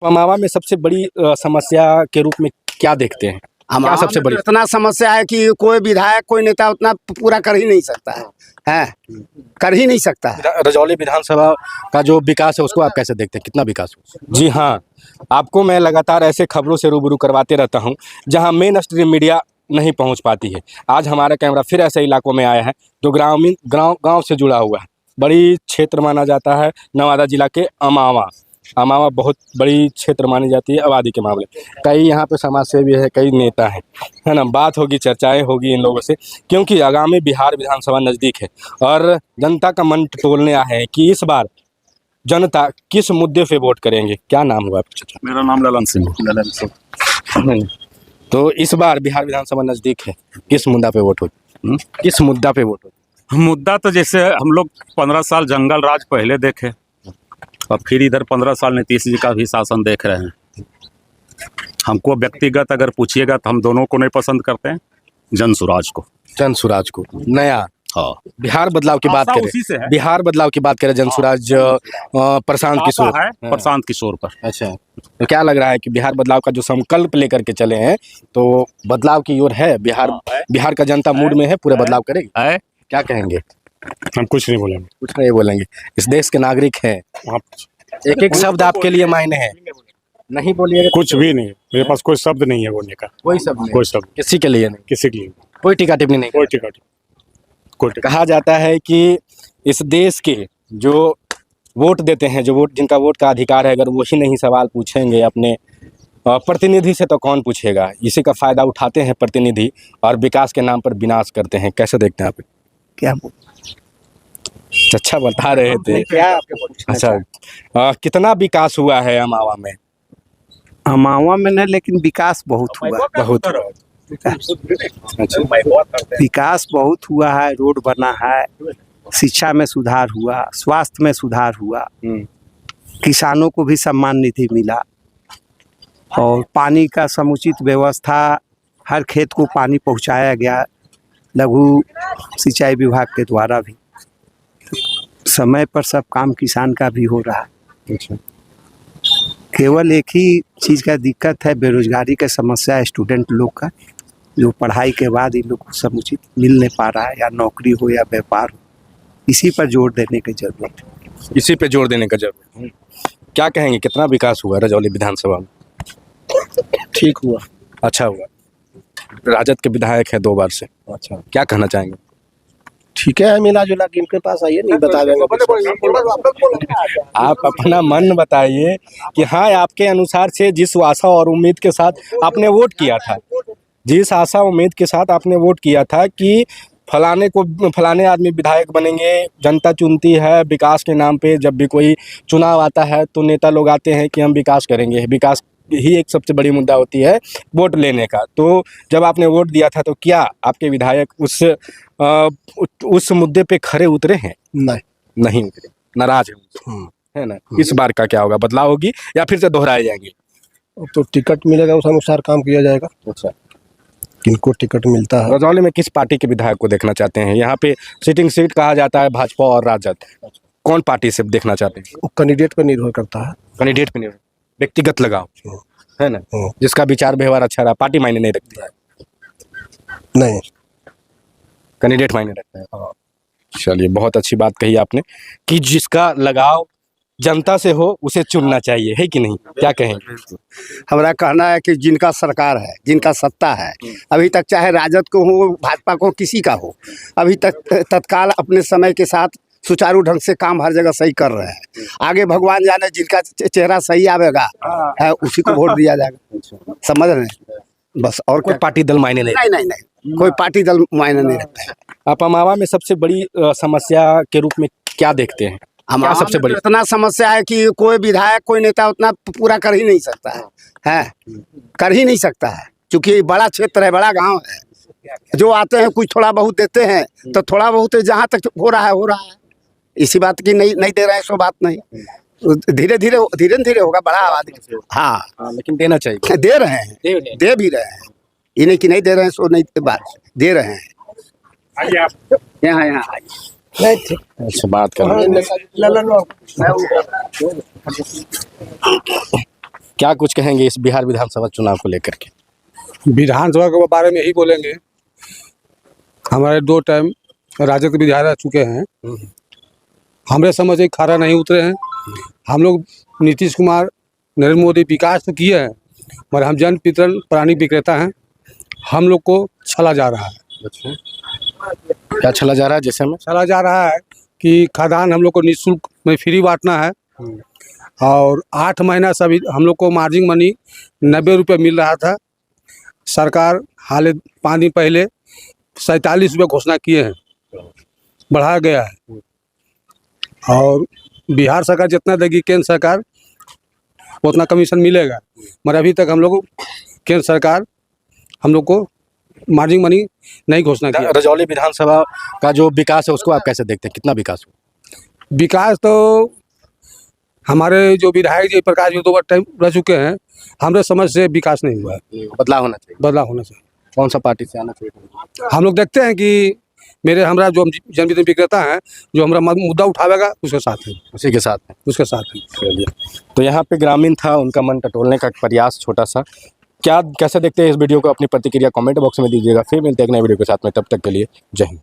अमावा में सबसे बड़ी समस्या के रूप में क्या देखते हैं? क्या हमारा सबसे बड़ी इतना समस्या है कि कोई विधायक कोई नेता उतना पूरा कर ही नहीं सकता है कर ही नहीं सकता है। रजौली विधानसभा का जो विकास है उसको आप कैसे देखते हैं, कितना विकास हुआ? जी हाँ, आपको मैं लगातार ऐसे खबरों से रूबरू करवाते रहता हूँ जहाँ मेन स्ट्रीम मीडिया नहीं पहुँच पाती है। आज हमारा कैमरा फिर ऐसे इलाकों में आया है जो ग्रामीण गाँव से जुड़ा हुआ है। बड़ी क्षेत्र माना जाता है नवादा जिला के अमावा। अमावा बहुत बड़ी क्षेत्र मानी जाती है आबादी के मामले। कई यहाँ पे समाज सेवी है, कई नेता हैं, है ना। बात होगी, चर्चाएं होगी इन लोगों से, क्योंकि आगामी बिहार विधानसभा नज़दीक है और जनता का मन टटोलने आए हैं कि इस बार जनता किस मुद्दे पे वोट करेंगे। क्या नाम हुआ आपका? मेरा नाम ललन सिंह। तो इस बार बिहार विधानसभा नज़दीक है, किस मुद्दा पे वोट हो? किस मुद्दा पे वोट हो? मुद्दा तो जैसे हम लोग 15 साल जंगल राज पहले देखे और फिर इधर 15 साल नीतीश जी का भी शासन देख रहे हैं। हमको व्यक्तिगत अगर पूछिएगा तो हम दोनों को नहीं पसंद करते हैं, जनसुराज को। जनसुराज को नया, हाँ, बिहार बदलाव की बात करें, बिहार बदलाव की बात करें, जनसुराज प्रशांत किशोर है, प्रशांत किशोर पर। अच्छा, तो क्या लग रहा है कि बिहार बदलाव का जो संकल्प लेकर के चले हैं तो बदलाव की ओर है बिहार का जनता मूड में है, पूरा बदलाव करेगी? क्या कहेंगे? हम कुछ नहीं बोलेंगे। कुछ नहीं बोलेंगे, इस देश के नागरिक हैं आप। एक एक शब्द आपके लिए मायने है, नहीं बोलिएगा कुछ भी नहीं, मेरे पास कोई शब्द नहीं है बोलने का। कोई शब्द नहीं, कोई शब्द किसी के लिए नहीं, किसी के लिए कोई टीका टिप्पणी नहीं, कोई टिकट कोई टिकट। कहा जाता है कि इस देश के जो वोट देते हैं, जिनका वोट का अधिकार है, अगर वही नहीं सवाल पूछेंगे अपने प्रतिनिधि से तो कौन पूछेगा। इसी का फायदा उठाते हैं प्रतिनिधि और विकास के नाम पर विनाश करते हैं। कैसे देखते हैं आप? क्या अच्छा बता रहे थे क्या? अच्छा, कितना विकास हुआ है अमावा में? अमावा में नहीं, लेकिन विकास बहुत हुआ। बहुत अच्छा, विकास बहुत हुआ है। रोड बना है, शिक्षा में सुधार हुआ, स्वास्थ्य में सुधार हुआ, किसानों को भी सम्मान निधि मिला और पानी का समुचित व्यवस्था, हर खेत को पानी पहुंचाया गया लघु सिंचाई विभाग के द्वारा भी। समय पर सब काम किसान का भी हो रहा है। अच्छा, केवल एक ही चीज़ का दिक्कत है, बेरोजगारी का समस्या है स्टूडेंट लोग का, जो पढ़ाई के बाद इन लोग को समुचित मिल नहीं पा रहा है, या नौकरी हो या व्यापार हो। इसी पर जोर देने की जरूरत है। इसी पे जोर देने का जरूरत है। क्या कहेंगे, कितना विकास हुआ रजौली विधानसभा में? ठीक हुआ, अच्छा हुआ। राजद के विधायक है 2 बार से। अच्छा, क्या कहना चाहेंगे? ठीक है, मिला जुला के इनके पास आइए, नहीं बता देंगे। आप अपना मन बताइए कि हाँ, आपके अनुसार से जिस आशा और उम्मीद के साथ आपने वोट किया था, जिस आशा उम्मीद के साथ आपने वोट किया था कि फलाने आदमी विधायक बनेंगे, जनता चुनती है विकास के नाम पे। जब भी कोई चुनाव आता है तो नेता लोग आते हैं कि हम विकास करेंगे, विकास ही एक सबसे बड़ी मुद्दा होती है वोट लेने का। तो जब आपने वोट दिया था तो क्या आपके विधायक उस मुद्दे पे खरे उतरे हैं? नहीं उतरे, नाराज है ना। इस बार का क्या होगा, बदलाव होगी या फिर से दोहराए जाएंगे? तो टिकट मिलेगा, उस अनुसार काम किया जाएगा। अच्छा, किनको टिकट मिलता है? रजौली में किस पार्टी के विधायक को देखना चाहते हैं? यहाँ पे सिटिंग सीट कहा जाता है भाजपा और राजद, कौन पार्टी से देखना चाहते हैं? वो कैंडिडेट पर निर्भर करता है। कैंडिडेट पे निर्भर, व्यक्तिगत लगाव है ना, जिसका विचार व्यवहार अच्छा रहा, पार्टी मायने नहीं रखती है। नहीं, कैंडिडेट मायने रखता है। चलिए, बहुत अच्छी बात कही आपने कि जिसका लगाव जनता से हो उसे चुनना चाहिए, है कि नहीं? क्या कहेंगे? हमारा कहना है कि जिनका सरकार है, जिनका सत्ता है, अभी तक चाहे राजद को हो, भाजपा को, किसी का हो, अभी तक तत्काल अपने समय के साथ सुचारू ढंग से काम हर जगह सही कर रहे हैं। आगे भगवान जाने, जिनका चेहरा सही आवेगा है उसी को वोट दिया जाएगा। समझ रहे हैं? बस, और कोई पार्टी दल मायने नहीं, कोई पार्टी दल मायने नहीं रखता है। आप अमावा में सबसे बड़ी समस्या के रूप में क्या देखते हैं? क्या सबसे बड़ी? इतना समस्या है कि कोई विधायक कोई नेता उतना पूरा कर ही नहीं सकता है कर ही नहीं सकता है, क्योंकि बड़ा क्षेत्र है, बड़ा गांव है। जो आते हैं कुछ थोड़ा बहुत देते हैं, तो थोड़ा बहुत जहाँ तक हो रहा है। इसी बात की नहीं दे रहे हैं, सो बात नहीं, धीरे धीरे होगा, बड़ा आबादी। हाँ, लेकिन देना चाहिए। दे रहे हैं, दे भी रहे हैं, इन्हें कि नहीं दे रहे हैं, सो नहीं बात दे रहे हैं। यहाँ अच्छा, बात कर क्या कुछ कहेंगे इस बिहार विधानसभा चुनाव को लेकर के? विधानसभा के बारे में ही बोलेंगे। हमारे 2 टाइम राजद विधायक रह चुके हैं, हमारे समझ से खारा नहीं उतरे हैं। हम लोग नीतीश कुमार, नरेंद्र मोदी विकास तो किए हैं, मगर हम जन वितरण प्राणी विक्रेता हैं, हम लोग को छला जा रहा है। क्या चला जा रहा है? जैसे में चला जा रहा है कि खाद्यान्न हम लोग को निःशुल्क में फ्री बांटना है, और 8 महीना सभी हम लोग को मार्जिन मनी 90 रुपये मिल रहा था। सरकार हाल 5 दिन पहले 47 रुपये घोषणा किए हैं, बढ़ाया गया है। और बिहार सरकार जितना देगी केंद्र सरकार उतना कमीशन मिलेगा, मगर अभी तक हम लोग केंद्र सरकार हम लोग को मार्जिन मनी नहीं घोषणा किया। रजौली विधानसभा का जो विकास है उसको आप कैसे देखते हैं? कितना विकास हुआ? विकास तो हमारे जो विधायक जी प्रकाश जी 2 बार टाइम रह चुके हैं, हमारे समझ से विकास नहीं हुआ है। बदलाव होना चाहिए। बदलाव होना चाहिए। कौन सा पार्टी से आना चाहिए? हम लोग देखते हैं कि हमारा जो जन वितरण विक्रेता है, जो हमारा मुद्दा उठावेगा उसके साथ है, उसी के साथ में। उसके साथ है। चलिए, तो यहाँ पे ग्रामीण था, उनका मन टटोलने का प्रयास छोटा सा। क्या कैसे देखते हैं इस वीडियो को? अपनी प्रतिक्रिया कमेंट बॉक्स में दीजिएगा। फिर मिलते हैं एक नए वीडियो के साथ में, तब तक के लिए जय हिंद।